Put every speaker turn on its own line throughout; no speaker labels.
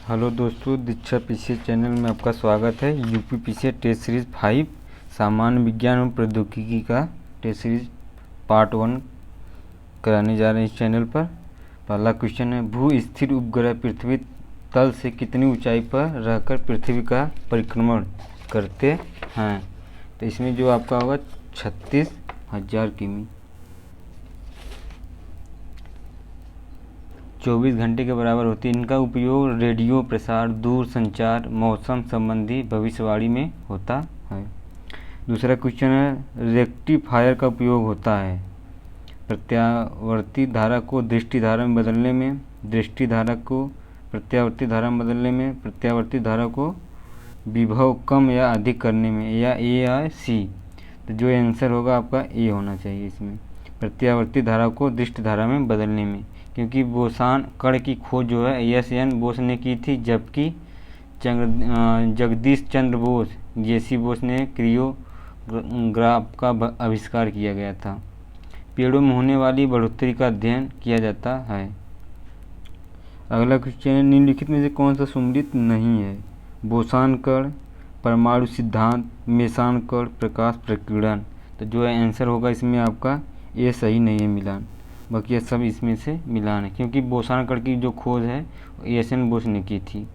Hello दोस्तों, दीक्षा PC channel में आपका स्वागत है। यूपी पीसी टेस्ट सीरीज 5 सामान्य विज्ञान एवं प्रौद्योगिकी का टेस्ट सीरीज पार्ट 1 कराने जा रहे हैं इस चैनल पर। पहला क्वेश्चन है, भू स्थिर उपग्रह पृथ्वी तल से कितनी ऊंचाई पर रहकर पृथ्वी का परिक्रमण करते हैं? तो इसमें जो आपका होगा 36,000 किमी, 24 घंटे के बराबर होती है। इनका उपयोग रेडियो प्रसार, दूर संचार, मौसम संबंधी भविष्यवाणी में होता है। दूसरा क्वेश्चन है, रेक्टिफायर का उपयोग होता है प्रत्यावर्ती धारा को दृष्टि धारा में बदलने में, दृष्टि धारा को प्रत्यावर्ती धारा में बदलने में, प्रत्यावर्ती धारा को विभव कम या अधिक करने में, या ए या सी। तो जो आंसर होगा आपका ए होना चाहिए इसमें, प्रत्यावर्ती धारा को दृष्टि धारा में बदलने में, क्योंकि बोसान कण की खोज जो है एस.एन. बोस ने की थी, जबकि जगदीश चंद्र बोस जे.सी. बोस ने क्रियोग्राफ का आविष्कार किया गया था। पेड़ों में होने वाली बढ़ोतरी का अध्ययन किया जाता है। अगला क्वेश्चन है, निम्नलिखित में से कौन सा सुमेलित नहीं है? बोसान कण, परमाणु सिद्धांत, मेसान कण, प्रकाश प्रकीर्णन। तो जो आंसर होगा इसमें आपका ये सही नहीं है मिलान, बाकी सब इसमें से मिलान है, क्योंकि बोसान कण की जो खोज है एस.एन. बोस ने की थी।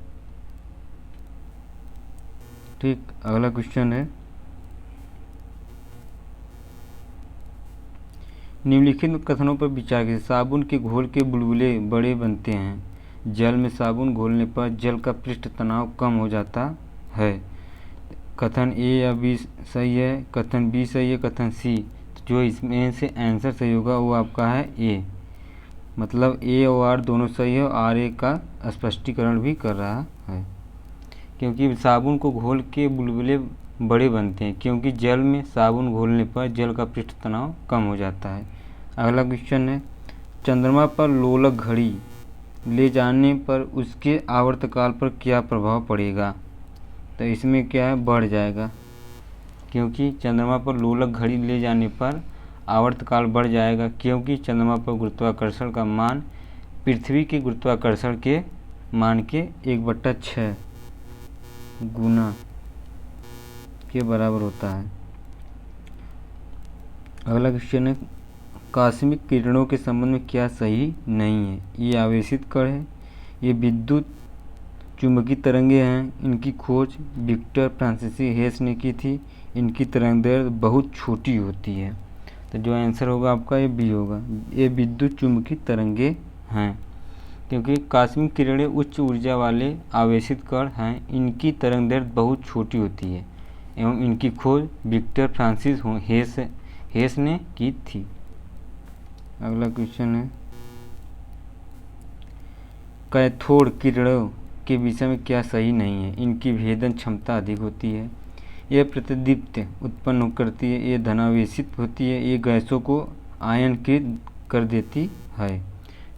ठीक, अगला क्वेश्चन है, निम्नलिखित कथनों पर विचार कीजिए। साबुन के घोल के बुलबुले बड़े बनते हैं। जल में साबुन घोलने पर जल का पृष्ठ तनाव कम हो जाता है। कथन ए या बी सही है, कथन बी सही है, कथन सी। जो इसमें से आंसर सही होगा वो आपका है ए, मतलब ए और आर दोनों सही है, और आर ए का स्पष्टीकरण भी कर रहा है। क्योंकि साबुन को घोल के बुलबुले बड़े बनते हैं, क्योंकि जल में साबुन घोलने पर जल का पृष्ठ तनाव कम हो जाता है। अगला क्वेश्चन है, चंद्रमा पर लोलक घड़ी ले जाने पर उसके आवर्तकाल पर क्या प्रभाव पड़ेगा? तो इसमें क्या है, बढ़ जाएगा, क्योंकि चंद्रमा पर लोलक घड़ी ले जाने पर आवर्तकाल बढ़ जाएगा, क्योंकि चंद्रमा पर गुरुत्वाकर्षण का मान पृथ्वी के गुरुत्वाकर्षण के मान के 1/6 गुना के बराबर होता है। अगला क्वेश्चन है, कॉस्मिक किरणों के संबंध में क्या सही नहीं है? ये आवेशित कण है, ये विद्युत चुंबकीय तरंगे हैं, इनकी खोज विक्टर फ्रांसिस हेस ने की थी, इनकी तरंगदैर्घ्य बहुत छोटी होती है। तो जो आंसर होगा आपका ये बी होगा, ये विद्युत चुंबकीय तरंगे हैं, क्योंकि कॉस्मिक किरणें उच्च ऊर्जा वाले आवेशित कण हैं, इनकी तरंगदैर्घ्य बहुत छोटी होती है एवं इनकी खोज विक्टर फ्रांसिस हेस ने की थी। अगला क्वेश्चन है, कैथोड किरणों के विषय में क्या सही नहीं है? इनकी भेदन क्षमता अधिक होती है, यह प्रतिदीप्ति उत्पन्न करती है, ये धनावेशित होती है, ये गैसों को आयनीकृत कर देती है।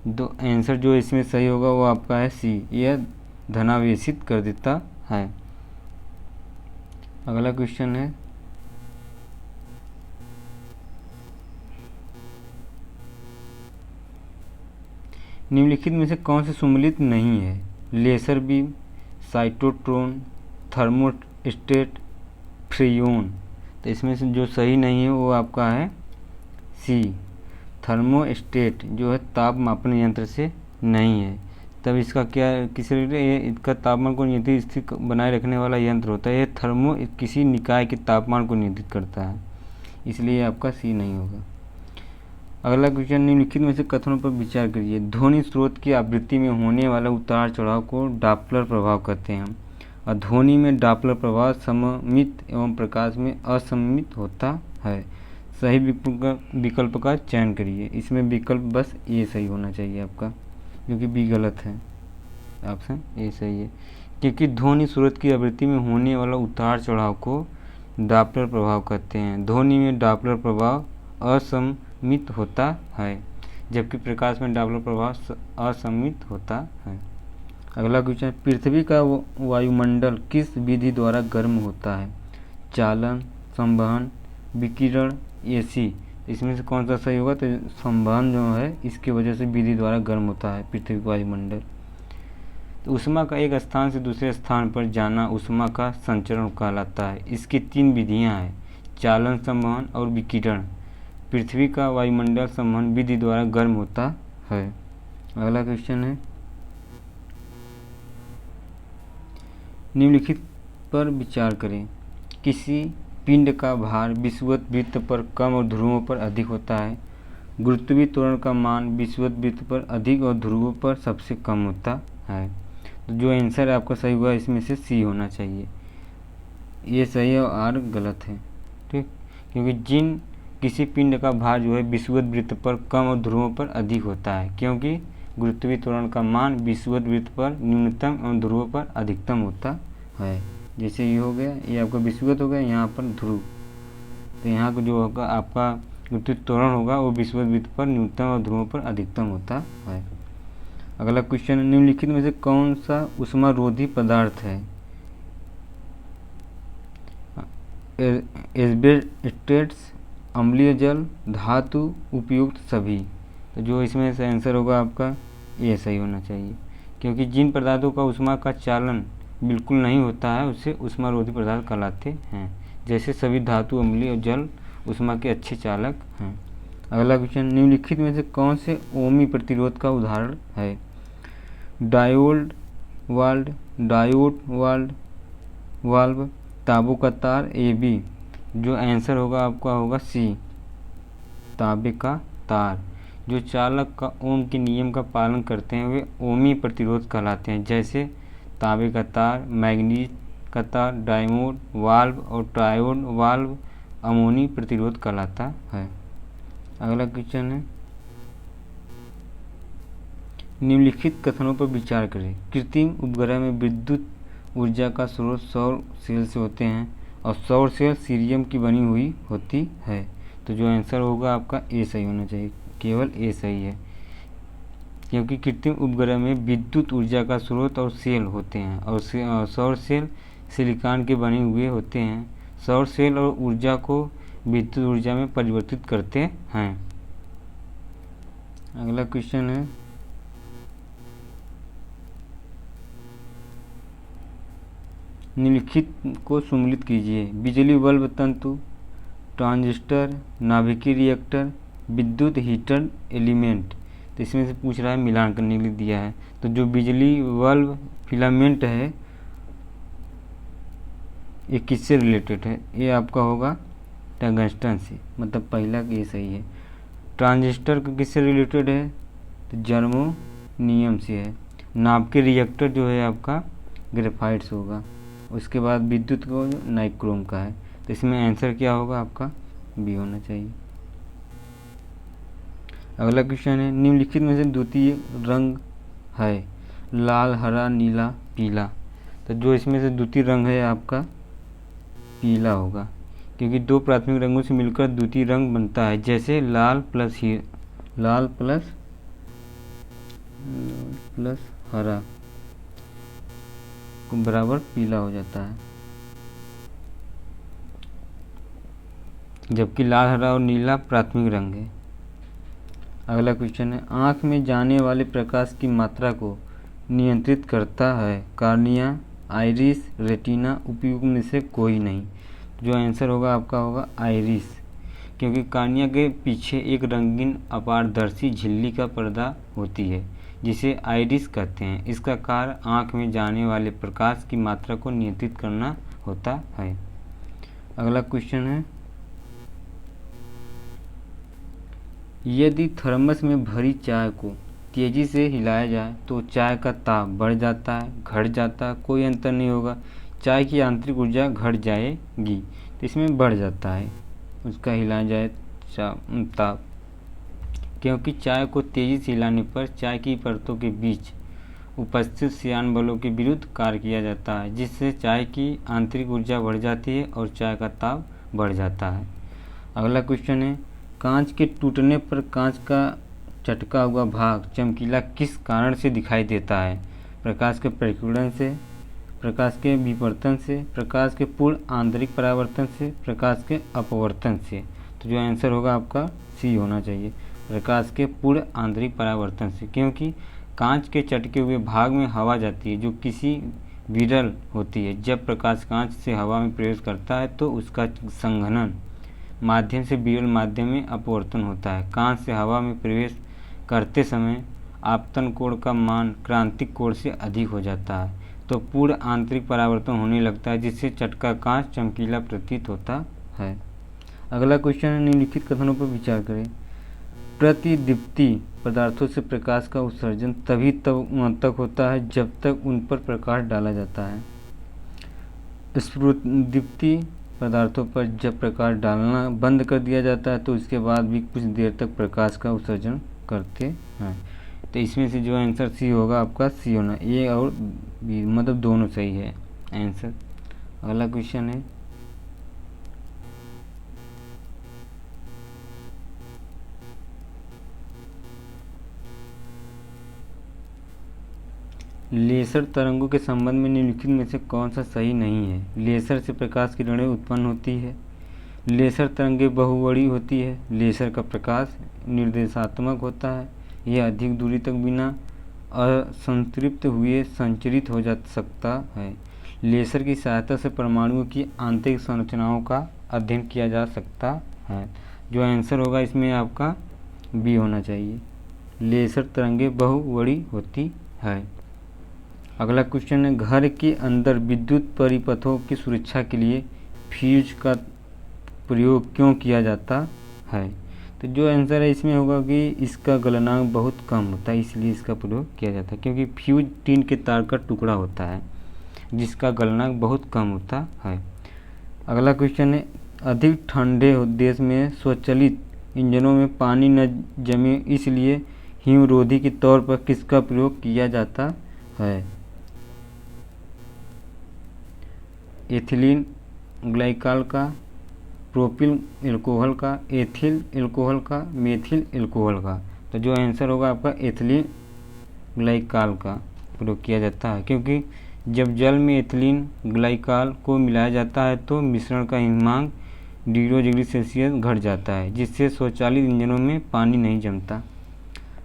दो आंसर जो इसमें सही होगा वो आपका है सी, यह धनावेशित कर देता है। अगला क्वेश्चन है, निम्नलिखित में से कौन से सुमेलित नहीं है? Laser beam, cyclotron, thermostat, freon. तो इसमें से जो सही नहीं है वो आपका है सी, थर्मोस्टेट जो है ताप मापन यंत्र से नहीं है। तब इसका क्या किस इसका तापमान को नियंत्रित स्थिति बनाए रखने वाला यंत्र होता है। यह किसी निकाय के तापमान को नियंत्रित करता है, इसलिए आपका सी नहीं होगा। अगला क्वेश्चन, निम्नलिखित में से कथनों पर विचार करिए। ध्वनि स्रोत की आवृत्ति में होने वाला उतार चढ़ाव को डॉपलर प्रभाव कहते हैं, और ध्वनि में डॉपलर प्रभाव सममित एवं प्रकाश में असममित होता है। सही विकल्प का चयन करिए। इसमें विकल्प बस ए सही होना चाहिए आपका, क्योंकि बी गलत है, ऑप्शन ए सही है। क्योंकि ध्वनि स्रोत की आवृत्ति में होने वाला उतार चढ़ाव को डॉपलर प्रभाव कहते हैं। ध्वनि में डॉपलर प्रभाव असममित होता है, जबकि प्रकाश में डॉपलर प्रभाव असममित होता है। अगला क्वेश्चन, पृथ्वी का वायुमंडल किस विधि द्वारा गर्म होता है? चालन, संवहन, विकिरण, एसी। इसमें से कौन सा सही होगा? तो संवहन जो है इसकी वजह से विधि द्वारा गर्म होता है पृथ्वी का वायुमंडल। तो ऊष्मा का एक स्थान से दूसरे स्थान पर जाना ऊष्मा का संचरण कहलाता है। इसकी 3 विधियां हैं, चालन, संवहन और विकिरण। पृथ्वी का वायुमंडल संवहन विधि द्वारा गर्म होता है। अगला क्वेश्चन है, निम्नलिखित पर विचार करें। किसी पिंड का भार विषुवत वृत्त पर कम और ध्रुवों पर अधिक होता है। गुरुत्वीय त्वरण का मान विषुवत वृत्त पर अधिक और ध्रुवों पर सबसे कम होता है। तो जो आंसर आपका सही हुआ इसमें से सी होना चाहिए। ये सही है और आर गलत है। ठीक, क्योंकि किसी पिंड का भार जो है विषुवत वृत्त पर कम और ध्रुवों पर अधिक होता है, क्योंकि गुरुत्वीय त्वरण का मान विषुवत वृत्त पर न्यूनतम और ध्रुवों पर अधिकतम होता है। जैसे ये हो गया, ये आपका विषुवत हो गया, यहाँ पर ध्रुव। तो यहाँ को जो होगा आपका गुरुत्वीय त्वरण होगा वो विषुवत वृत्त पर न्यूनतम और ध्रुवों पर अधिकतम होता है। अगला क्वेश्चन, निम्नलिखित में से कौन सा ऊष्मारोधी पदार्थ है? एस्बेस्टस, अम्लीय जल, धातु, उपयुक्त सभी। तो जो इसमें से आंसर होगा आपका ये सही होना चाहिए, क्योंकि जिन पदार्थों का ऊष्मा का चालन बिल्कुल नहीं होता है उससे ऊष्मारोधी पदार्थ कहलाते हैं। जैसे सभी धातु, अम्लीय और जल ऊष्मा के अच्छे चालक हैं। अगला क्वेश्चन, निम्नलिखित में से कौन से ओमी प्रतिरोध का उदाहरण है? डायोड वाल्व, तांबे का तार, ए बी। जो आंसर होगा आपका होगा सी, तांबे का तार। जो चालक का ओम के नियम का पालन करते हैं वे ओमी प्रतिरोध कहलाते हैं। जैसे तांबे का तार, मैग्नीज का तार, डायोड वाल्व और ट्रायोड वाल्व अमोनी प्रतिरोध कहलाता है। अगला क्वेश्चन है, निम्नलिखित कथनों पर विचार करें। कृत्रिम उपग्रह में विद्युत ऊर्जा का स्रोत सौर सेल से होते हैं और सौर सेल सीरियम की बनी हुई होती है। तो जो आंसर होगा आपका ए सही होना चाहिए, केवल ए सही है, क्योंकि कृत्रिम उपग्रह में विद्युत ऊर्जा का स्रोत और सेल होते हैं और सौर सेल सिलिकॉन के बने हुए होते हैं। सौर सेल और ऊर्जा को विद्युत ऊर्जा में परिवर्तित करते हैं। अगला क्वेश्चन है, निम्नलिखित को सम्मिलित कीजिए। बिजली बल्ब तंतु, ट्रांजिस्टर, नाभिकीय रिएक्टर, विद्युत हीटर एलिमेंट। तो इसमें से पूछ रहा है, मिलान करने के लिए दिया है। तो जो बिजली बल्ब फिलामेंट है ये किससे रिलेटेड है? ये आपका होगा टंगस्टन से, मतलब पहला ये सही है। ट्रांजिस्टर किससे रिलेटेड है? तो जर्मोनियम से है। नाभिकीय रिएक्टर जो है आपका ग्रेफाइट से होगा। उसके बाद विद्युत को नाइक्रोम का है। तो इसमें आंसर क्या होगा आपका बी होना चाहिए। अगला क्वेश्चन है, निम्नलिखित में से द्वितीय रंग है? लाल, हरा, नीला, पीला। तो जो इसमें से द्वितीय रंग है आपका पीला होगा, क्योंकि दो प्राथमिक रंगों से मिलकर द्वितीय रंग बनता है। जैसे लाल प्लस हरा बराबर पीला हो जाता है, जबकि लाल, हरा और नीला प्राथमिक रंग है। अगला क्वेश्चन है, आँख में जाने वाले प्रकाश की मात्रा को नियंत्रित करता है? कार्निया, आइरिस, रेटिना, उपयुक्त में से कोई नहीं। जो आंसर होगा आपका होगा आइरिस, क्योंकि कार्निया के पीछे एक रंगीन अपारदर्शी झिल्ली का पर्दा होती है जिसे आइरिस कहते हैं। इसका कार्य आँख में जाने वाले प्रकाश की मात्रा को नियंत्रित करना होता है। अगला क्वेश्चन है, यदि थर्मस में भरी चाय को तेज़ी से हिलाया जाए तो चाय का ताप बढ़ जाता है, घट जाता है? कोई अंतर नहीं होगा, चाय की आंतरिक ऊर्जा घट जाएगी, तो इसमें बढ़ जाता है उसका हिलाया जाए ताप, क्योंकि चाय को तेज़ी से हिलाने पर चाय की परतों के बीच उपस्थित श्यान बलों के विरुद्ध कार्य किया जाता है, जिससे चाय की आंतरिक ऊर्जा बढ़ जाती है और चाय का ताप बढ़ जाता है। अगला क्वेश्चन है, कांच के टूटने पर कांच का चटका हुआ भाग चमकीला किस कारण से दिखाई देता है? प्रकाश के प्रकीर्णन से, प्रकाश के विवर्तन से, प्रकाश के पूर्ण आंतरिक परावर्तन से, प्रकाश के अपवर्तन से। तो जो आंसर होगा आपका सी होना चाहिए, प्रकाश के पूर्ण आंतरिक परावर्तन से, क्योंकि कांच के चटके हुए भाग में हवा जाती है जो किसी विरल होती है। जब प्रकाश कांच से हवा में प्रवेश करता है तो उसका संघनन माध्यम से विरल माध्यम में अपवर्तन होता है। कांच से हवा में प्रवेश करते समय आपतन कोण का मान क्रांतिक कोण से अधिक हो जाता है तो पूर्ण आंतरिक परावर्तन होने लगता है जिससे चटका कांच चमकीला प्रतीत होता है। अगला क्वेश्चन है, निम्नलिखित कथनों पर विचार करें। प्रतिदीप्ति पदार्थों से प्रकाश का उत्सर्जन तभी तक होता है जब तक उन पर प्रकाश डाला जाता है। स्फुरदीप्ति पदार्थों पर जब प्रकाश डालना बंद कर दिया जाता है तो उसके बाद भी कुछ देर तक प्रकाश का उत्सर्जन करते हैं। तो इसमें से जो आंसर सी होगा आपका सी होना, ए और बी मतलब दोनों सही है आंसर। अगला क्वेश्चन है, लेसर तरंगों के संबंध में निम्नलिखित में से कौन सा सही नहीं है। लेसर से प्रकाश किरणें उत्पन्न होती है। लेसर तरंगें बहुवर्णी होती है। लेसर का प्रकाश निर्देशात्मक होता है। यह अधिक दूरी तक बिना असंतृप्त हुए संचरित हो जा सकता है। लेसर की सहायता से परमाणुओं की आंतरिक संरचनाओं का अध्ययन किया जा सकता है। जो आंसर होगा इसमें आपका बी होना चाहिए। लेसर तरंगें बहुवर्णी होती है। अगला क्वेश्चन है, घर के अंदर विद्युत परिपथों की सुरक्षा के लिए फ्यूज का प्रयोग क्यों किया जाता है। तो जो आंसर है इसमें होगा कि इसका गलनांक बहुत कम होता है इसलिए इसका प्रयोग किया जाता है, क्योंकि फ्यूज टीन के तार का टुकड़ा होता है जिसका गलनांक बहुत कम होता है। अगला क्वेश्चन है, अधिक ठंडे देश में स्वचालित इंजनों में पानी न जमे इसलिए हिमरोधी के तौर पर किसका प्रयोग किया जाता है। एथिलीन ग्लाइकॉल का, प्रोपिल एल्कोहल का, एथिल एल्कोहल का, मेथिल एल्कोहल का। तो जो आंसर होगा आपका एथिलीन ग्लाइकॉल का प्रयोग किया जाता है, क्योंकि जब जल में एथिलीन ग्लाइकॉल को मिलाया जाता है तो मिश्रण का हिमांक 0 डिग्री सेल्सियस घट जाता है जिससे स्वचालित इंजनों में पानी नहीं जमता।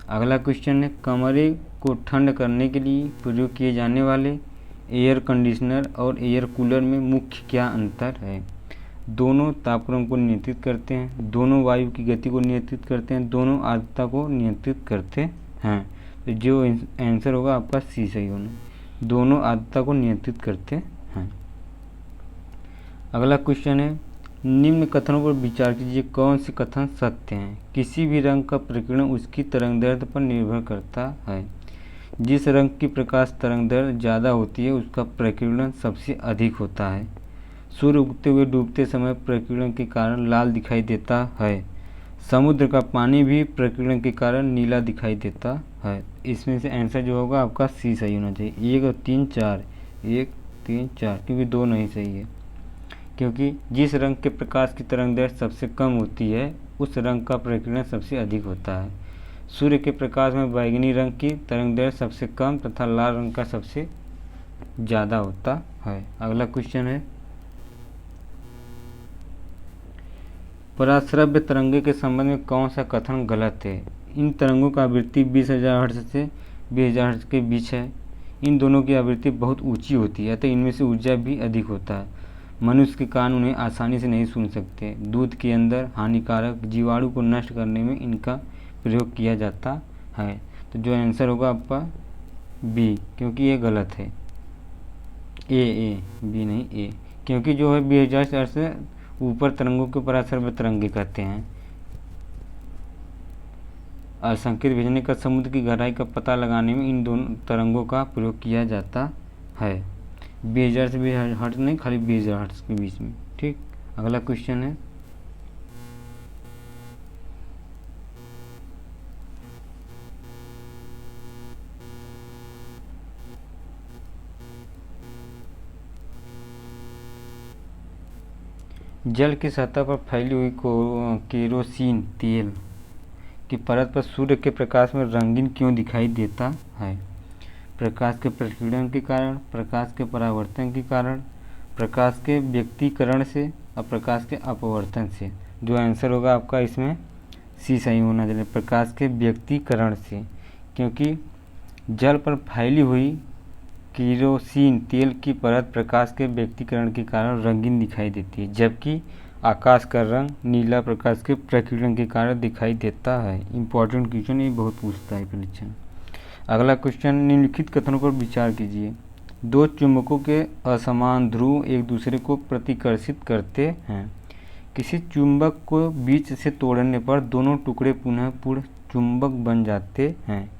अगला क्वेश्चन है, कमरे को ठंड करने के लिए प्रयोग किए जाने वाले एयर कंडीशनर और एयर कूलर में मुख्य क्या अंतर है। दोनों तापक्रम को नियंत्रित करते हैं, दोनों वायु की गति को नियंत्रित करते हैं, दोनों आर्द्रता को नियंत्रित करते हैं। तो जो आंसर होगा आपका सी सही होना, दोनों आर्द्रता को नियंत्रित करते हैं। अगला क्वेश्चन है, निम्न कथनों पर विचार कीजिए, कौन से कथन सत्य हैं। किसी भी रंग का प्रकीर्णन उसकी तरंगदैर्ध्य पर निर्भर करता है। जिस रंग की प्रकाश तरंगदैर्ध्य ज़्यादा होती है उसका प्रकीर्णन सबसे अधिक होता है। सूर्य उगते हुए डूबते समय प्रकीर्णन के कारण लाल दिखाई देता है। समुद्र का पानी भी प्रकीर्णन के कारण नीला दिखाई देता है। इसमें से आंसर जो होगा आपका सी सही होना चाहिए। 1 और 3 4, 1 3 4, क्योंकि 2 नहीं सही है, क्योंकि जिस रंग के प्रकाश की तरंगदैर्ध्य सबसे कम होती है उस रंग का प्रकीर्णन सबसे अधिक होता है। सूर्य के प्रकाश में बैंगनी रंग की तरंगदैर्ध्य सबसे कम तथा लाल रंग का सबसे ज़्यादा होता है। अगला क्वेश्चन है, पराश्रव्य तरंगे के संबंध में कौन सा कथन गलत है। इन तरंगों का आवृत्ति 20,000 हर्ट्ज से 20,000 हर्ट्ज के बीच है। इन दोनों की आवृत्ति बहुत ऊंची होती है तो इनमें से ऊर्जा भी अधिक होता है। मनुष्य के कान उन्हें आसानी से नहीं सुन सकते। दूध के अंदर हानिकारक जीवाणु को नष्ट करने में इनका प्रयोग किया जाता है। तो जो आंसर होगा आपका बी, क्योंकि ये गलत है। ए बी नहीं ए, क्योंकि जो है 20,000 से ऊपर तरंगों के पराश्रव्य तरंगे कहते हैं। और संकेत भेजने का समुद्र की गहराई का पता लगाने में इन दोनों तरंगों का प्रयोग किया जाता है। 20,000 से 20,000 हर्ट्ज नहीं, खाली 20,000 हर्ट्ज के बीच में। ठीक, अगला क्वेश्चन है, जल की सतह पर फैली हुई केरोसिन तेल की परत पर सूर्य के प्रकाश में रंगीन क्यों दिखाई देता है। प्रकाश के प्रकीर्णन के कारण, प्रकाश के परावर्तन के कारण, प्रकाश के व्यक्तीकरण से और प्रकाश के अपवर्तन से। जो आंसर होगा आपका इसमें सी सही होना चाहिए, प्रकाश के व्यक्तीकरण से, क्योंकि जल पर फैली हुई केरोसिन तेल की परत प्रकाश के व्यक्तीकरण के कारण रंगीन दिखाई देती है, जबकि आकाश का रंग नीला प्रकाश के प्रकीर्णन के कारण दिखाई देता है। इंपॉर्टेंट क्वेश्चन, ये बहुत पूछता है परीक्षा में। अगला क्वेश्चन, निम्नलिखित कथनों पर विचार कीजिए। दो चुंबकों के असमान ध्रुव एक दूसरे को प्रतिकर्षित करते हैं। किसी चुंबक को बीच से तोड़ने पर दोनों टुकड़े पुनः पूर्ण चुंबक बन जाते हैं।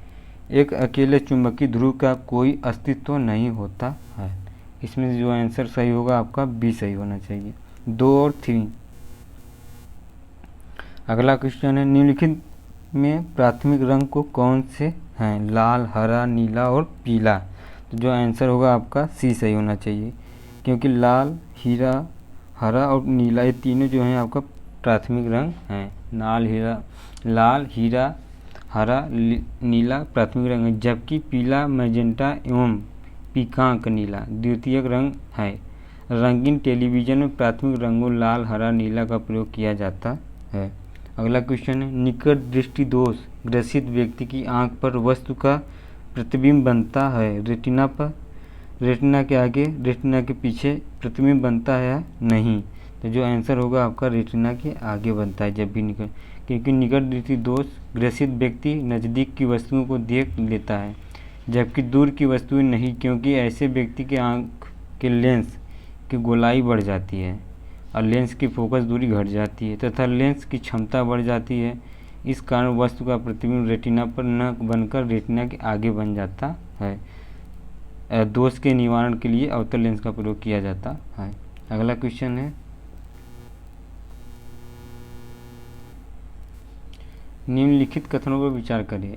एक अकेले चुंबकीय ध्रुव का कोई अस्तित्व नहीं होता है। इसमें जो आंसर सही होगा आपका बी सही होना चाहिए, 2 और 3। अगला क्वेश्चन है, निम्नलिखित में प्राथमिक रंग को कौन से हैं? लाल, हरा, नीला और पीला। तो जो आंसर होगा आपका सी सही होना चाहिए, क्योंकि लाल, हीरा, हरा और नीला ये तीनों जो हैं आपका प्राथमिक रंग हैं। लाल, हीरा, हरा, नीला प्राथमिक रंग है, जबकि पीला, मैजेंटा एवं पीकांक नीला द्वितीयक रंग है। रंगीन टेलीविज़न में प्राथमिक रंगों लाल, हरा, नीला का प्रयोग किया जाता है। अगला क्वेश्चन है, निकट दृष्टि दोष ग्रसित व्यक्ति की आंख पर वस्तु का प्रतिबिंब बनता है। रेटिना पर, रेटिना के आगे, रेटिना के पीछे प्रतिबिंब बनता है या नहीं? तो जो आंसर होगा आपका रेटिना के आगे बनता है जब भी निकट, क्योंकि निकट दृष्टि दोष ग्रसित व्यक्ति नज़दीक की वस्तुओं को देख लेता है, जबकि दूर की वस्तुएं नहीं, क्योंकि ऐसे व्यक्ति के आंख के लेंस की गोलाई बढ़ जाती है और लेंस की फोकस दूरी घट जाती है तथा लेंस की क्षमता बढ़ जाती है। इस कारण वस्तु का प्रतिबिंब रेटिना पर न बनकर रेटिना के आगे बन जाता है। दोष के निवारण के लिए अवतल लेंस का प्रयोग किया जाता है। अगला क्वेश्चन है, निम्नलिखित कथनों पर विचार करें।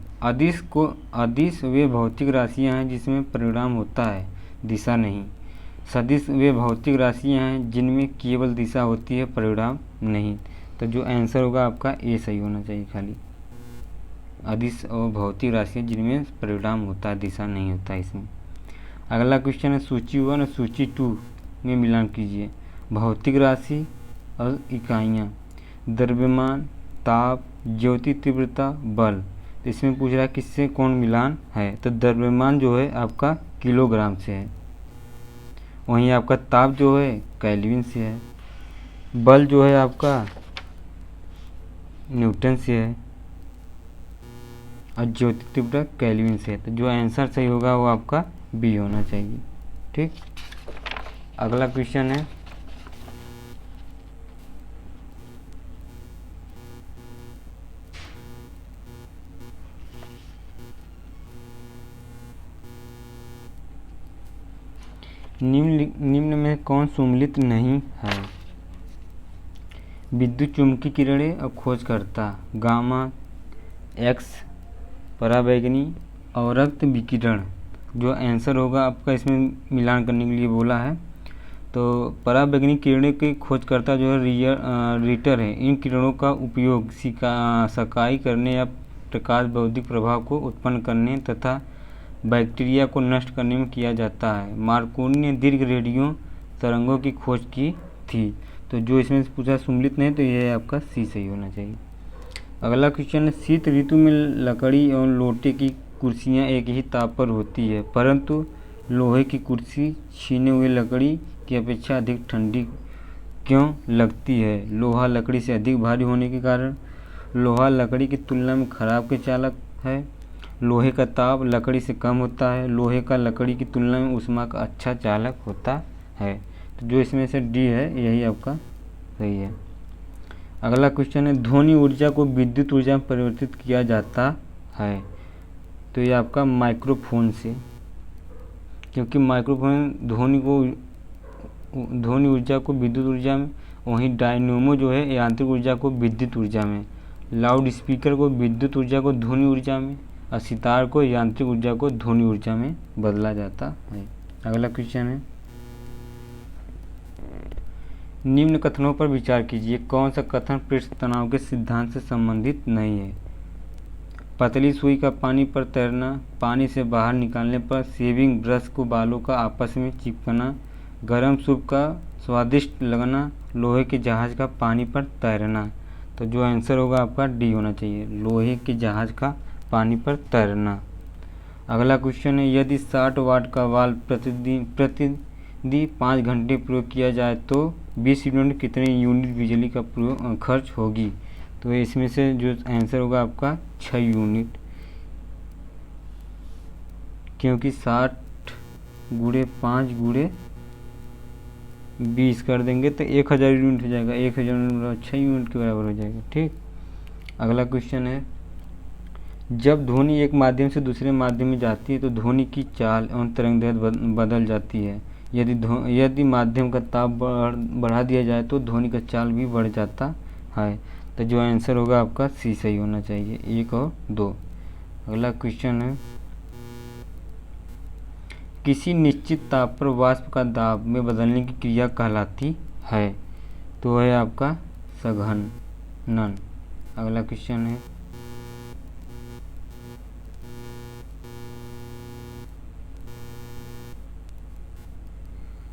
अदिश वे भौतिक राशियां हैं जिसमें परिणाम होता है, दिशा नहीं। सदिश वे भौतिक राशियां हैं जिनमें केवल दिशा होती है, परिणाम नहीं। तो जो आंसर होगा आपका ए सही होना चाहिए खाली। अदिश और भौतिक राशियां जिनमें परिणाम होता है, दिशा नहीं होता इसमें। अगला क्वेश्चन है, सूची 1 और सूची 2 में मिलान कीजिए। भौतिक राशि और इकाइयाँ, द्रव्यमान, ताप, ज्योति तीव्रता, बल। तो इसमें पूछ रहा है किससे कौन मिलान है? तो द्रव्यमान जो है आपका किलोग्राम से है, वहीं आपका ताप जो है केल्विन से है, बल जो है आपका न्यूटन से है और ज्योति तीव्रता केल्विन से है। तो जो आंसर सही होगा वो आपका बी होना चाहिए। ठीक। अगला क्वेश्चन है, निम्न में कौन सम्मिलित नहीं है? विद्युत चुम्बकीय किरणें और खोजकर्ता, गामा, एक्स, पराबैंगनी और रक्त विकिरण। जो आंसर होगा आपका इसमें मिलान करने के लिए बोला है। तो पराबैंगनी किरणें के खोजकर्ता जो है रीटर है। इन किरणों का उपयोग सकाई करने या प्रकाश बौद्धिक प्रभाव को उत्पन्न करने तथा बैक्टीरिया को नष्ट करने में किया जाता है। मार्कोनी ने दीर्घ रेडियो तरंगों की खोज की थी। तो जो इसमें से पूछा सम्मिलित नहीं, तो यह आपका सी सही होना चाहिए। अगला क्वेश्चन है, शीत ऋतु में लकड़ी और लोटे की कुर्सियां एक ही ताप पर होती है, परंतु लोहे की कुर्सी छीने हुए लकड़ी की अपेक्षा अधिक ठंडी क्यों लगती है? लोहा लकड़ी से अधिक भारी होने के कारण, लोहा लकड़ी की तुलना में खराब के चालक है, लोहे का ताप लकड़ी से कम होता है, लोहे का लकड़ी की तुलना में ऊष्मा का अच्छा चालक होता है। तो जो इसमें से डी है यही आपका सही है। अगला क्वेश्चन है, ध्वनि ऊर्जा को विद्युत ऊर्जा में परिवर्तित किया जाता है। तो ये आपका माइक्रोफोन से, क्योंकि माइक्रोफोन ध्वनि ऊर्जा को विद्युत ऊर्जा में, वहीं डायनेमो जो है यांत्रिक ऊर्जा को विद्युत ऊर्जा में, लाउड स्पीकर को विद्युत ऊर्जा को ध्वनि ऊर्जा में और सितार को यांत्रिक ऊर्जा को ध्वनि ऊर्जा में बदला जाता है। अगला क्वेश्चन है, निम्न कथनों पर विचार कीजिए। कौन सा कथन पृष्ठ तनाव के सिद्धांत से संबंधित नहीं है? पतली सुई का पानी पर तैरना, पानी से बाहर निकालने पर शेविंग ब्रश को बालों का आपस में चिपकना, गरम सूप का स्वादिष्ट लगना, लोहे के जहाज का पानी पर तैरना। तो जो आंसर होगा आपका डी होना चाहिए, लोहे के जहाज का पानी पर तैरना। अगला क्वेश्चन है, यदि 60 वाट का वाल्व प्रतिदिन 5 घंटे प्रयोग किया जाए तो 20 यूनिट कितने यूनिट बिजली का प्रयोग खर्च होगी। तो इसमें से जो आंसर होगा आपका 6 यूनिट, क्योंकि 60 गुणे 5 गुणे 20 कर देंगे तो 1000 यूनिट हो जाएगा। 1000 यूनिट 6 यूनिट के बराबर हो जाएगा। ठीक। अगला क्वेश्चन है, जब ध्वनि एक माध्यम से दूसरे माध्यम में जाती है तो ध्वनि की चाल एवं तरंगदैर्घ्य बदल जाती है। यदि माध्यम का ताप बढ़ा दिया जाए तो ध्वनि का चाल भी बढ़ जाता है। तो जो आंसर होगा आपका सी सही होना चाहिए, 1 और 2। अगला क्वेश्चन है, किसी निश्चित ताप पर वाष्प का दाब में बदलने की क्रिया कहलाती है। तो है आपका संघनन। अगला क्वेश्चन है,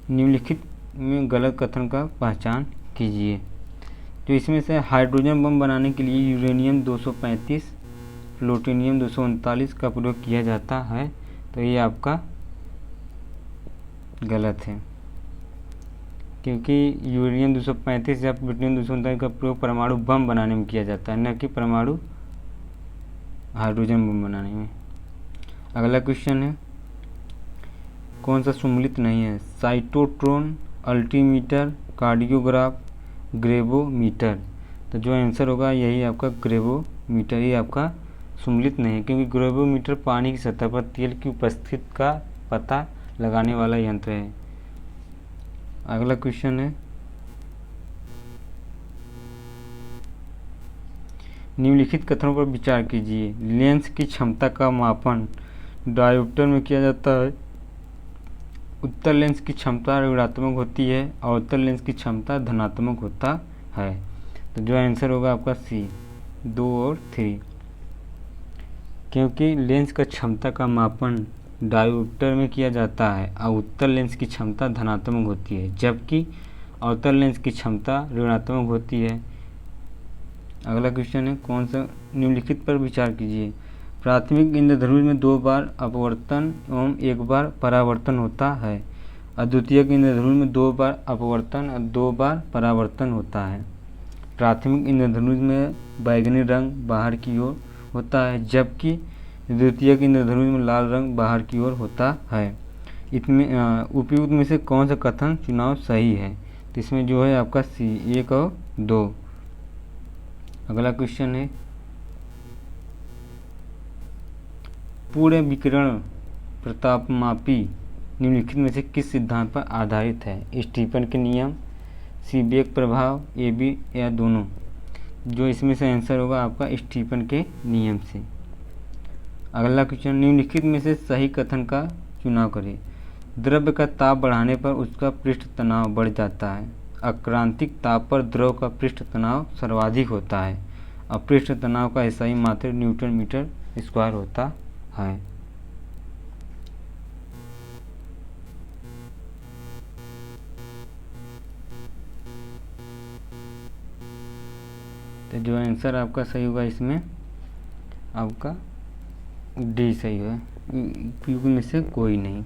निम्नलिखित में गलत कथन का पहचान कीजिए। तो इसमें से हाइड्रोजन बम बनाने के लिए यूरेनियम 235 प्लूटोनियम 239 का प्रयोग किया जाता है। तो ये आपका गलत है, क्योंकि यूरेनियम 235 या प्लूटोनियम 239 का प्रयोग परमाणु बम बनाने में किया जाता है, न कि परमाणु हाइड्रोजन बम बनाने में। अगला क्वेश्चन है, कौन सा सुमेलित नहीं है। साइटोट्रॉन, अल्टीमीटर, कार्डियोग्राफ, ग्रेवोमीटर। तो जो आंसर होगा यही आपका ग्रेवोमीटर, ही आपका सुमेलित नहीं है, क्योंकि ग्रेवोमीटर पानी की सतह पर तेल की उपस्थिति का पता लगाने वाला यंत्र है। अगला क्वेश्चन है, निम्नलिखित कथनों पर विचार कीजिए। लेंस की क्षमता का मापन डायोप्टर में किया जाता है। उत्तल लेंस की क्षमता ऋणात्मक होती है और उत्तल लेंस की क्षमता धनात्मक होता है। तो जो आंसर होगा आपका सी, 2 और 3, क्योंकि लेंस का क्षमता का मापन डायोप्टर में किया जाता है और उत्तल लेंस की क्षमता धनात्मक होती है, जबकि अवतल लेंस की क्षमता ऋणात्मक होती है। अगला क्वेश्चन है, कौन सा निम्नलिखित पर विचार कीजिए। प्राथमिक इंद्रधनुष में 2 बार अपवर्तन एवं 1 बार परावर्तन होता है। अद्वितीयक इंद्रधनुष में 2 बार अपवर्तन और 2 बार परावर्तन होता है। प्राथमिक इंद्रधनुष में बैंगनी रंग बाहर की ओर होता है, जबकि द्वितीयक इंद्रधनुष में लाल रंग बाहर की ओर होता है। इसमें उपयुक्त में से कौन सा कथन चुनाव सही है। तो इसमें जो है आपका सी, 1 और 2। अगला क्वेश्चन है, पूर्ण विकिरण प्रतापमापी निम्नलिखित में से किस सिद्धांत पर आधारित है। स्टीफन के नियम, सीबेक प्रभाव, ए बी या दोनों। जो इसमें से आंसर होगा आपका स्टीफन के नियम से। अगला क्वेश्चन, निम्नलिखित में से सही कथन का चुनाव करें। द्रव्य का ताप बढ़ाने पर उसका पृष्ठ तनाव बढ़ जाता है। आक्रांतिक ताप पर द्रव का पृष्ठ तनाव सर्वाधिक होता है और पृष्ठ तनाव का SI मात्रा न्यूटन मीटर स्क्वायर होता है। तो जो आंसर आपका सही होगा इसमें आपका डी सही है, क्योंकि में से कोई नहीं।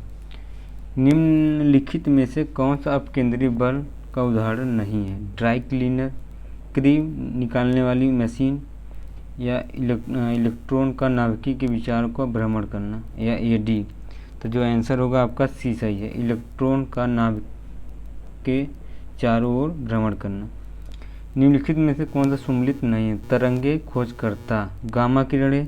निम्नलिखित में से कौन सा अपकेंद्री बल का उदाहरण नहीं है। ड्राई क्लीनर, क्रीम निकालने वाली मशीन, या इलेक्ट्रॉन का नाभिकीय के विचारों का भ्रमण करना, या ए डी। तो जो आंसर होगा आपका सी सही है, इलेक्ट्रॉन का नाभिक के चारों ओर भ्रमण करना। निम्नलिखित में से कौन सा सुमेलित नहीं है। तरंगे खोजकर्ता, गामा किरणें,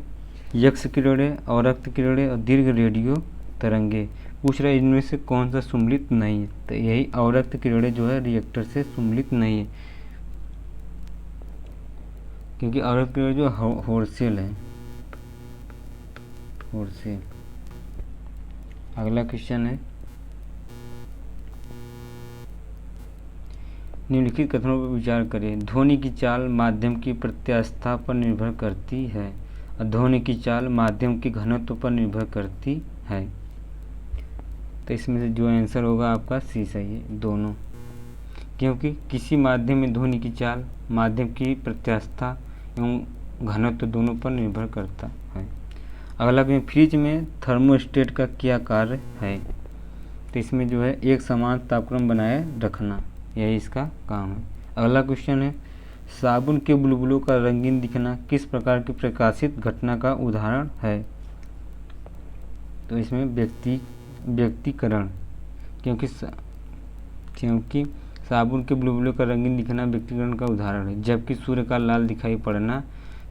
यक्स किरणें, अवरक्त किरणें और दीर्घ रेडियो तरंगे। पूछ रहा है इनमें से कौन सा सुमेलित नहीं है। तो यही अवरक्त किरणें जो है रिएक्टर से सुमेलित नहीं है, क्योंकि अवरक्त किरणें जो होर्सेल है, होर्सेल। अगला क्वेश्चन है, निम्नलिखित कथनों पर विचार करें। ध्वनि की चाल माध्यम की प्रत्यास्थता पर निर्भर करती है और ध्वनि की चाल माध्यम के घनत्व पर निर्भर करती है। तो इसमें से जो आंसर होगा आपका सी सही है, दोनों, क्योंकि किसी माध्यम में ध्वनि की चाल माध्यम की प्रत्यास्थता एवं घनत्व दोनों पर निर्भर करता है। अगला क्वेश्चन, फ्रिज में थर्मोस्टेट का क्या कार्य है? तो इसमें जो है एक समान तापक्रम बनाए रखना, यही इसका काम है। अगला क्वेश्चन है, साबुन के बुलबुलों का रंगीन दिखना किस प्रकार की प्रकाशित घटना का उदाहरण है? तो इसमें व्यक्तिकरण, क्योंकि साबुन के बुलबुलों का रंगीन दिखना व्यक्तिकरण का उदाहरण है। जबकि सूर्य का लाल दिखाई पड़ना,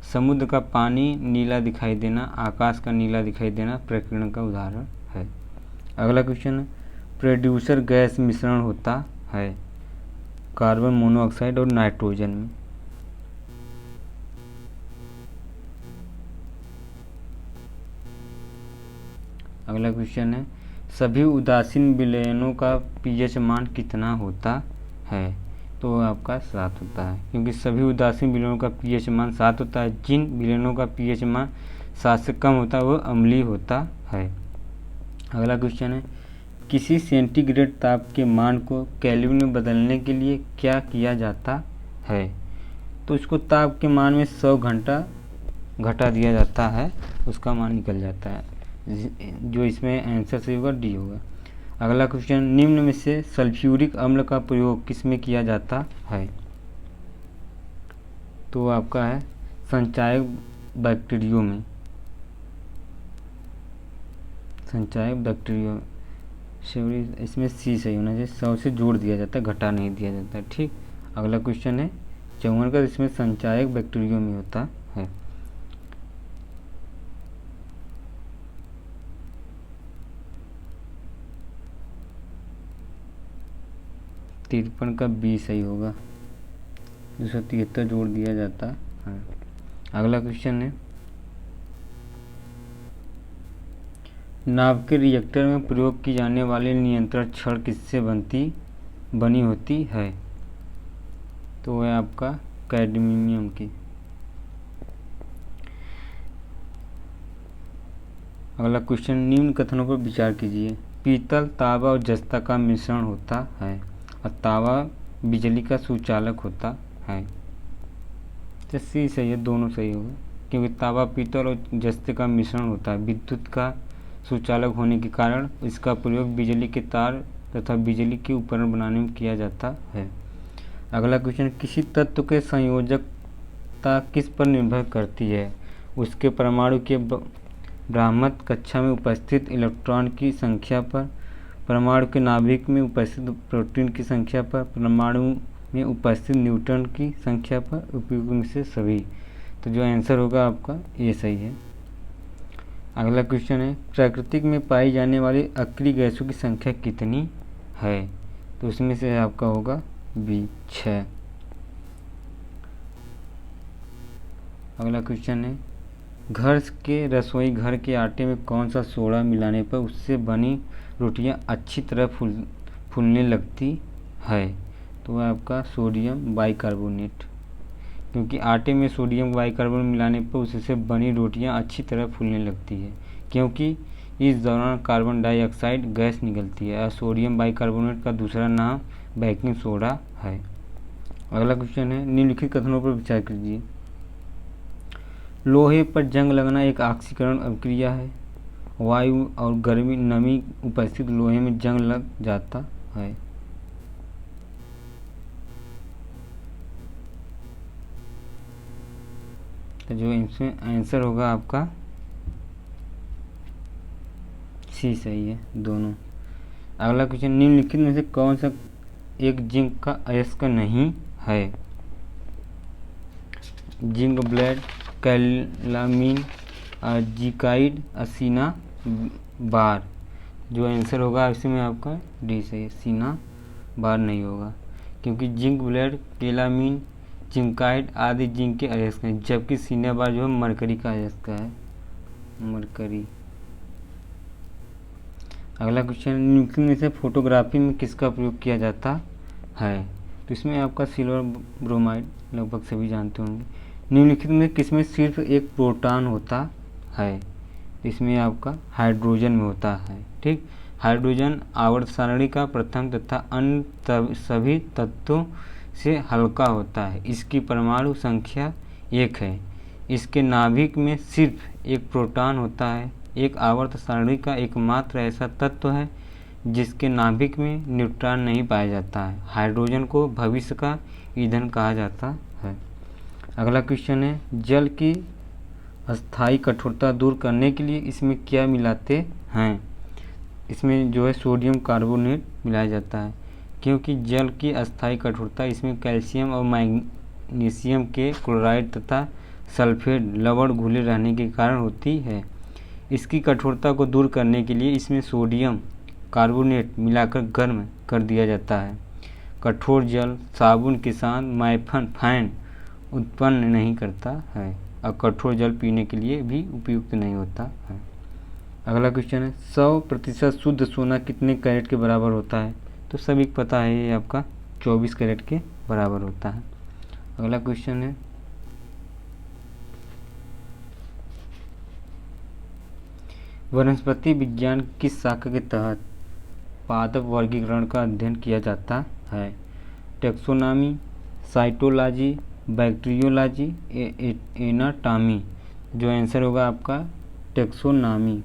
समुद्र का पानी नीला दिखाई देना, आकाश का नीला दिखाई देना प्रकीर्णन का उदाहरण है। अगला क्वेश्चन है, प्रोड्यूसर गैस मिश्रण होता है कार्बन मोनोऑक्साइड और नाइट्रोजन में। अगला क्वेश्चन है, सभी उदासीन विलयनों का पीएच मान कितना होता है? तो आपका 7 होता है, क्योंकि सभी उदासीन विलयनों का पीएच मान 7 होता है। जिन विलयनों का पीएच मान 7 से कम होता है वो अम्लीय होता है। अगला क्वेश्चन है, किसी सेंटीग्रेड ताप के मान को केल्विन में बदलने के लिए क्या किया जाता है? तो इसको ताप के मान में 100 घंटा घटा दिया जाता है, उसका मान निकल जाता है। जो इसमें आंसर सही होगा डी होगा। अगला क्वेश्चन, निम्न में से सल्फ्यूरिक अम्ल का प्रयोग किस में किया जाता है? तो आपका है संचायक बैक्टीरियो में, इसमें सी सही होना चाहिए, 100 से जोड़ दिया जाता है, घटा नहीं दिया जाता है। ठीक। अगला क्वेश्चन है 54 का, इसमें संचायक बैक्टीरियो में होता है। 53 का बी सही होगा, 273 जोड़ दिया जाता है। अगला क्वेश्चन है, नाव के रिएक्टर में प्रयोग की जाने वाली नियंत्रण छड़ किससे बनी होती है? तो है आपका कैडमियम की। अगला क्वेश्चन, निम्न कथनों पर विचार कीजिए। पीतल, तांबा और जस्ता का मिश्रण होता है और तांबा बिजली का सुचालक होता है। तो सी सही है, दोनों सही होगा, क्योंकि तांबा पीतल और जस्ते का मिश्रण होता है। विद्युत का सुचालक होने के कारण इसका प्रयोग बिजली के तार तथा बिजली के उपकरण बनाने में किया जाता है। अगला क्वेश्चन, किसी तत्व के संयोजकता किस पर निर्भर करती है? उसके परमाणु के ब्राह्मण कक्षा में उपस्थित इलेक्ट्रॉन की संख्या पर, परमाणु के नाभिक में उपस्थित प्रोटीन की संख्या पर, परमाणु में उपस्थित न्यूट्रॉन की संख्या पर, उपयुक्त में से सभी। तो जो आंसर होगा आपका ये सही है। अगला क्वेश्चन है, प्रकृति में पाई जाने वाली अक्रिय गैसों की संख्या कितनी है? तो उसमें से आपका होगा बी 6। अगला क्वेश्चन है, घर के रसोई घर के आटे में कौन सा सोडा मिलाने पर उससे बनी रोटियां अच्छी तरह फूलने लगती है? तो वह आपका सोडियम बाइकार्बोनेट, क्योंकि आटे में सोडियम बाइकार्बोनेट मिलाने पर उससे बनी रोटियां अच्छी तरह फूलने लगती है, क्योंकि इस दौरान कार्बन डाइऑक्साइड गैस निकलती है और सोडियम बाइकार्बोनेट का दूसरा नाम बेकिंग सोडा है। अगला क्वेश्चन है, निम्नलिखित कथनों पर विचार कीजिए। लोहे पर जंग लगना एक ऑक्सीकरण अभिक्रिया है। वायु और गर्मी नमी उपस्थित लोहे में जंग लग जाता है। तो जो इसमें आंसर होगा आपका सी सही है, दोनों। अगला क्वेश्चन, निम्नलिखित में से कौन सा एक जिंक का अयस्क नहीं है? जिंक ब्लेड, कैलामीन, जिकाइड, असीना बार। जो आंसर होगा इसमें आपका डी सही है, सीना बार नहीं होगा, क्योंकि जिंक ब्लेड, कैलामीन, जिंकाइड आदि जिंक के अयस्क हैं, जबकि सीना बार जो है मरकरी का अयस्क है, मरकरी। अगला क्वेश्चन, निम्नलिखित में से फोटोग्राफी में किसका प्रयोग किया जाता है? तो इसमें आपका सिल्वर ब्रोमाइड, लगभग सभी जानते होंगे। निम्नलिखित में किसमें सिर्फ एक प्रोटॉन होता है? इसमें आपका हाइड्रोजन में होता है। ठीक। हाइड्रोजन आवर्त सारणी का प्रथम तथा अन्य सभी तत्वों से हल्का होता है। इसकी परमाणु संख्या 1 है। इसके नाभिक में सिर्फ एक प्रोटॉन होता है। एक आवर्त सारणी का एकमात्र ऐसा तत्व है जिसके नाभिक में न्यूट्रॉन नहीं पाया जाता है। हाइड्रोजन को भविष्य का ईंधन कहा जाता है। अगला क्वेश्चन है, जल की अस्थायी कठोरता दूर करने के लिए इसमें क्या मिलाते हैं? इसमें जो है सोडियम कार्बोनेट मिलाया जाता है, क्योंकि जल की अस्थायी कठोरता इसमें कैल्शियम और मैग्नीशियम के क्लोराइड तथा सल्फेट लवण घुले रहने के कारण होती है। इसकी कठोरता को दूर करने के लिए इसमें सोडियम कार्बोनेट मिलाकर गर्म कर दिया जाता है। कठोर जल साबुन के साथ फैन उत्पन्न नहीं करता है और कठोर जल पीने के लिए भी उपयुक्त नहीं होता है। अगला क्वेश्चन है, 100% शुद्ध सोना कितने कैरेट के बराबर होता है? तो सभी को पता है, ये आपका 24 कैरेट के बराबर होता है। अगला क्वेश्चन है, वनस्पति विज्ञान किस शाखा के तहत पादप वर्गीकरण का अध्ययन किया जाता है? Taxonomy, cytology, bacteriology, anatomy. जो आंसर होगा आपका टेक्सोनॉमी।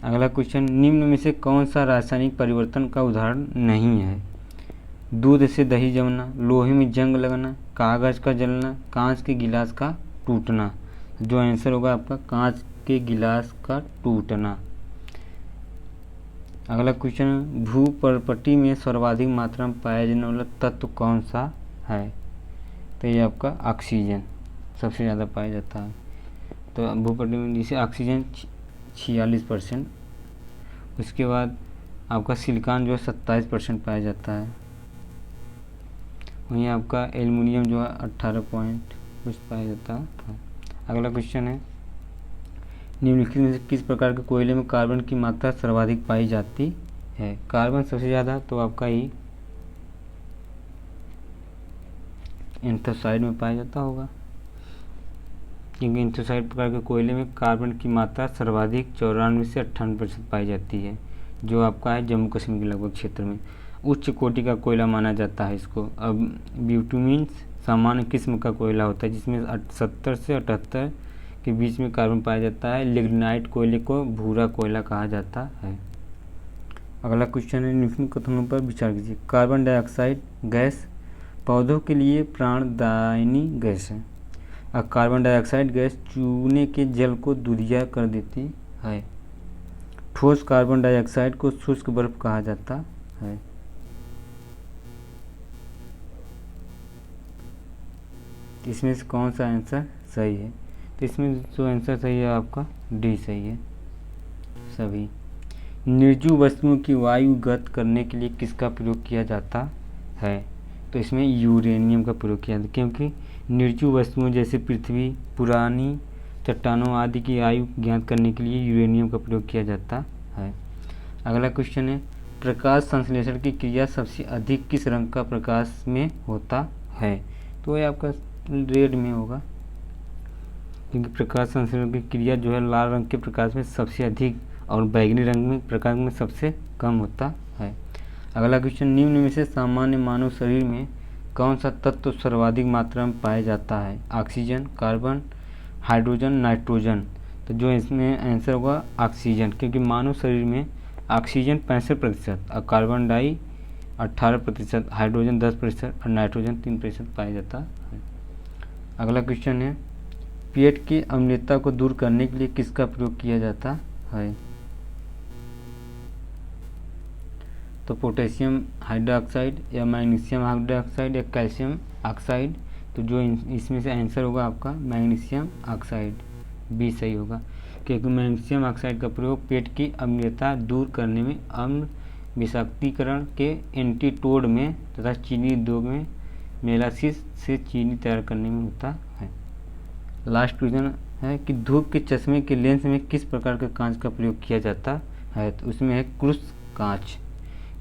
अगला क्वेश्चन, निम्न में से कौन सा रासायनिक परिवर्तन का उदाहरण नहीं है? दूध से दही जमना, लोहे में जंग लगना, कागज का जलना, कांच के गिलास का टूटना। जो आंसर होगा आपका कांच के गिलास का टूटना। अगला क्वेश्चन, भूपर्पटी में सर्वाधिक मात्रा में पाया जाने वाला तत्व कौन सा है? तो ये आपका ऑक्सीजन सबसे ज़्यादा पाया जाता है। तो भूपर्पटी में जैसे ऑक्सीजन 46%, उसके बाद आपका सिलिकॉन जो है 27% पाया जाता है। वहीं आपका एल्युमिनियम जो है 18 पॉइंट कुछ पाया जाता है। अगला क्वेश्चन है, निम्नलिखित में से किस प्रकार के कोयले में कार्बन की मात्रा सर्वाधिक पाई जाती है? कार्बन सबसे ज़्यादा तो आपका ही एंथोसाइड में पाया जाता होगा, क्योंकि एंथोसाइड प्रकार के कोयले में कार्बन की मात्रा सर्वाधिक 94 से 98% पाई जाती है, जो आपका है जम्मू कश्मीर के लगभग क्षेत्र में। उच्च कोटि का कोयला माना जाता है इसको। अब ब्यूटुमिन्स सामान्य किस्म का कोयला होता है जिसमें 70 से 78 के बीच में कार्बन पाया जाता है। लिग्नाइट कोयले को भूरा कोयला कहा जाता है। अगला क्वेश्चन है, निम्न कथनों पर विचार कीजिए। कार्बन डाइऑक्साइड गैस पौधों के लिए प्राणदायिनी गैस है और कार्बन डाइऑक्साइड गैस चूने के जल को दूधिया कर देती है। ठोस कार्बन डाइऑक्साइड को शुष्क बर्फ कहा जाता है। इसमें से कौन सा आंसर सही है? तो इसमें जो आंसर सही है आपका डी सही है सभी। निर्जीव वस्तुओं की वायुगत करने के लिए किसका प्रयोग किया जाता है? तो इसमें यूरेनियम का प्रयोग किया जाता है, क्योंकि निर्जीव वस्तुओं जैसे पृथ्वी, पुरानी चट्टानों आदि की आयु ज्ञात करने के लिए यूरेनियम का प्रयोग किया जाता है। अगला क्वेश्चन है, प्रकाश संश्लेषण की क्रिया सबसे अधिक किस रंग का प्रकाश में होता है? तो ये आपका रेड में होगा, क्योंकि प्रकाश संश्लेषण की क्रिया जो है लाल रंग के प्रकाश में सबसे अधिक और बैगनी रंग में प्रकाश में सबसे कम होता है। अगला क्वेश्चन, निम्न में से सामान्य मानव शरीर में कौन सा तत्व सर्वाधिक मात्रा में पाया जाता है? Oxygen, carbon, hydrogen, nitrogen. तो जो इसमें आंसर होगा ऑक्सीजन, क्योंकि मानव शरीर में ऑक्सीजन 65% और कार्बन डाई 18%, हाइड्रोजन 10% और नाइट्रोजन 3% पाया जाता है। अगला क्वेश्चन है, पेट की अम्लता को दूर करने के लिए किसका प्रयोग किया जाता है? तो पोटेशियम हाइड्रोक्साइड या मैग्नीशियम हाइड्रोक्साइड या कैल्शियम ऑक्साइड। तो जो इसमें से आंसर होगा आपका मैग्नीशियम ऑक्साइड, बी सही होगा, क्योंकि मैग्नीशियम ऑक्साइड का प्रयोग पेट की अम्लता दूर करने में, अम्ल विषाक्तीकरण के एंटीटोड में तथा चीनी उद्योग में मेलासिस से चीनी तैयार करने में होता है। लास्ट क्वेश्चन है कि धूप के चश्मे के लेंस में किस प्रकार के कांच का प्रयोग किया जाता है? तो उसमें है क्रुस कांच,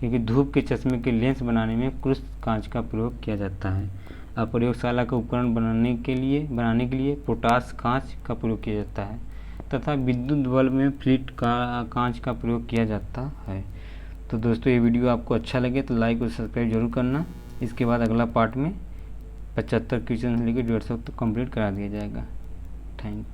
क्योंकि धूप के चश्मे के लेंस बनाने में क्रुस कांच का प्रयोग किया जाता है। और प्रयोगशाला का उपकरण बनाने के लिए पोटास कांच का प्रयोग किया जाता है तथा विद्युत बल्ब में फ्लिट का कांच का प्रयोग किया जाता है। तो दोस्तों, ये वीडियो आपको अच्छा लगे तो लाइक और सब्सक्राइब जरूर करना। इसके बाद अगला पार्ट में 75 क्वेश्चन से लेकर 150 तक कंप्लीट करा दिया जाएगा। थैंक